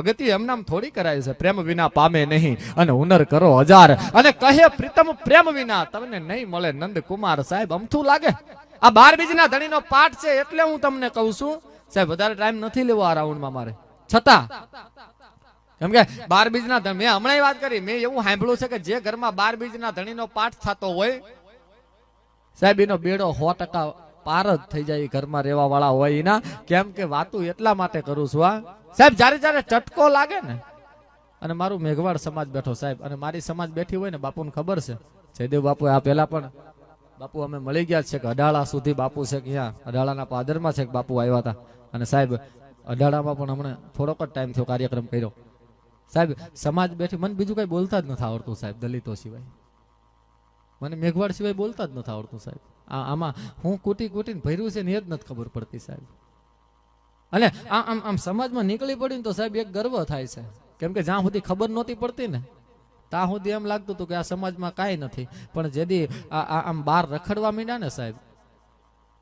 ભગતી એમનામ થોડી કરાય છે, પ્રેમ વિના પામે નહીં અને હુનર કરો હજાર. અને કહે પ્રીતમ પ્રેમ વિના તમને નહીં મળે નંદ કુમાર. સાહેબ અમથું લાગે? આ 12 બીજના ધણીનો પાઠ છે એટલે હું તમને કહું છું સાહેબ, વધારે ટાઈમ નથી લેવો આ રાઉન્ડમાં મારે. છતાં કેમ કે 12 બીજના ધણી, મેં હમણાં વાત કરી, મેં એવું સાંભળ્યું છે કે જે ઘરમાં 12 બીજના ધણીનો પાઠ થતો હોય સાહેબ એનો બેડો 100% પાર જ થઈ જાય. ઘરમાં રહેવા વાળા હોય એના. કેમ કે વાતું એટલા માટે કરું છું આ સાહેબ, જ્યારે જ્યારે ચટકો લાગે ને, અને મારું મેઘવાડ સમાજ બેઠો સાહેબ, અને મારી સમાજ બેઠી હોય ને, બાપુને ખબર છે, જયદેવ બાપુ આ પહેલા પણ બાપુ અમે મળી ગયા છે કે અડાળા સુધી બાપુ છે કે અહીંયા અડાળાના પાદરમાં છે કે બાપુ આવ્યા હતા. અને સાહેબ અડાળામાં પણ હમણાં થોડોક જ ટાઈમ થયો કાર્યક્રમ કર્યો સાહેબ. સમાજ બેઠી, મને બીજું કઈ બોલતા જ નથી આવડતું સાહેબ, દલિતો સિવાય મને મેઘવાડ સિવાય બોલતા જ નથી આવડતું સાહેબ. આમાં હું કૂટીને ભર્યું છે ને એ જ નથી ખબર પડતી સાહેબ. અને આમ સમાજમાં નીકળી પડી તો સાહેબ એક ગર્વ થાય છે. કેમ કે જ્યાં સુધી ખબર નહોતી પડતી ને ત્યાં સુધી એમ લાગતું હતું કે આ સમાજમાં કાંઈ નથી. પણ જેથી આમ બહાર રખડવા માંડ્યા ને સાહેબ,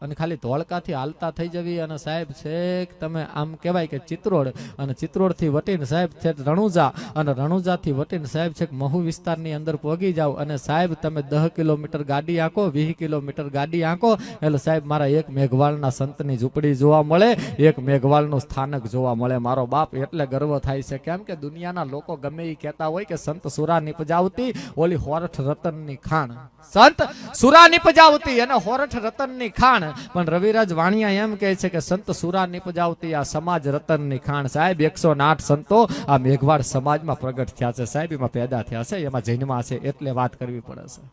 અને ખાલી ધોળકાથી હાલતા થઈ જવી, અને સાહેબ છેક તમે આમ કહેવાય કે ચિત્રોડ, અને ચિત્રોડથી વટીને સાહેબ છે રણુજા, અને રણુજાથી વટીને સાહેબ છેક મહુ વિસ્તારની અંદર પહોંચી જાવ, અને સાહેબ તમે 10 કિલોમીટર ગાડી આંકો, 20 કિલોમીટર ગાડી આંકો, એટલે સાહેબ મારા એક મેઘવાળના સંતની ઝૂંપડી જોવા મળે, એક મેઘવાળનું સ્થાનક જોવા મળે. મારો બાપ એટલે ગર્વ થાય છે. કેમ કે દુનિયાના લોકો ગમે એ કહેતા હોય કે સંત સુરા નિપજાવતી ઓલી હોરઠ રતનની ખાણ, સંત સુરા નિપજાવતી અને હોરઠ રતનની ખાણ. પણ રવિરાજ વાણિયા એમ કહે છે કે સંત સુરા નિપજાવતી આ સમાજ રતનની ખાણ. સાહેબ 108 સંતો આ મેઘવાડ સમાજમાં પ્રગટ થયા છે સાહેબ, એમાં પેદા થયા છે, એમાં જન્મા છે, એટલે વાત કરવી પડે છે.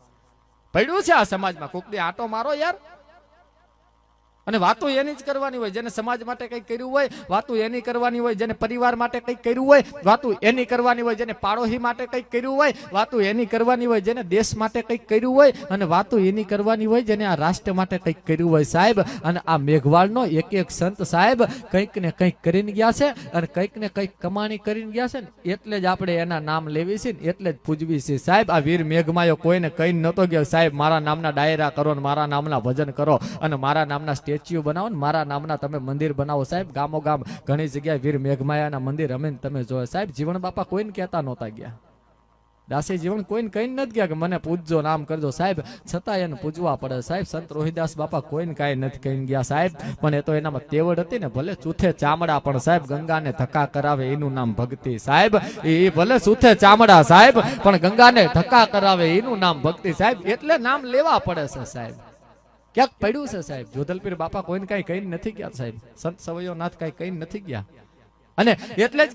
પડ્યું છે આ સમાજમાં, કોકની આટો મારો યાર. અને વાતો એની જ કરવાની હોય, જેને સમાજ માટે કંઈક કર્યું હોય વાતો એની કરવાની હોય, જેને પરિવાર માટે કંઈક કર્યું હોય વાતો એની કરવાની હોય, જેને પાડોશી માટે કંઈક કર્યું હોય વાતો એની કરવાની હોય, જેને દેશ માટે કંઈક કર્યું હોય અને વાતો એની કરવાની હોય, જેને આ રાષ્ટ્ર માટે કંઈક કર્યું હોય સાહેબ. અને આ મેઘવાળનો એક એક સંત સાહેબ કંઈક ને કંઈક કરીને ગયા છે, અને કંઈક ને કંઈક કમાણી કરીને ગયા છે ને, એટલે જ આપણે એના નામ લેવી છે ને એટલે જ પૂજવી છે સાહેબ. આ વીર મેઘમાયો કોઈને કઈ નતો ગયો સાહેબ, મારા નામના ડાયરા કરો ને મારા નામના ભજન કરો અને મારા નામના સ્ટેચ્યુ બનાવો ને મારા નામના તમે મંદિર બનાવો સાહેબ. ગામો ગામ ઘણી જગ્યાએ વીર મેઘમાયાના મંદિર અમે તમે જોયા સાહેબ. જીવન બાપા કોઈને કહેતા નહોતા ગયા, દાસી જીવન કોઈને કઈ નથી ગયા કે મને પૂજજો નામ કરજો સાહેબ, છતાં એને પૂજવા પડે સાહેબ. સંત રોહિદાસ બાપા કોઈને કાંઈ નથી કહીને ગયા સાહેબ, પણ એ તો એનામાં તેવડ હતી ને. ભલે ચૂથે ચામડા પણ સાહેબ ગંગાને ધક્કા કરાવે એનું નામ ભક્તિ સાહેબ. એ ભલે ચૂથે ચામડા સાહેબ પણ ગંગાને ધક્કા કરાવે એનું નામ ભક્તિ સાહેબ. એટલે નામ લેવા પડે છે સાહેબ. ક્યાંક પડ્યું છે સાહેબ. જોધલપીર બાપા કોઈને કાંઈ કહીને નથી ગયા સાહેબ, સંત સવૈયો નાથ કાંઈ કહીને નથી ગયા. અને એટલે જ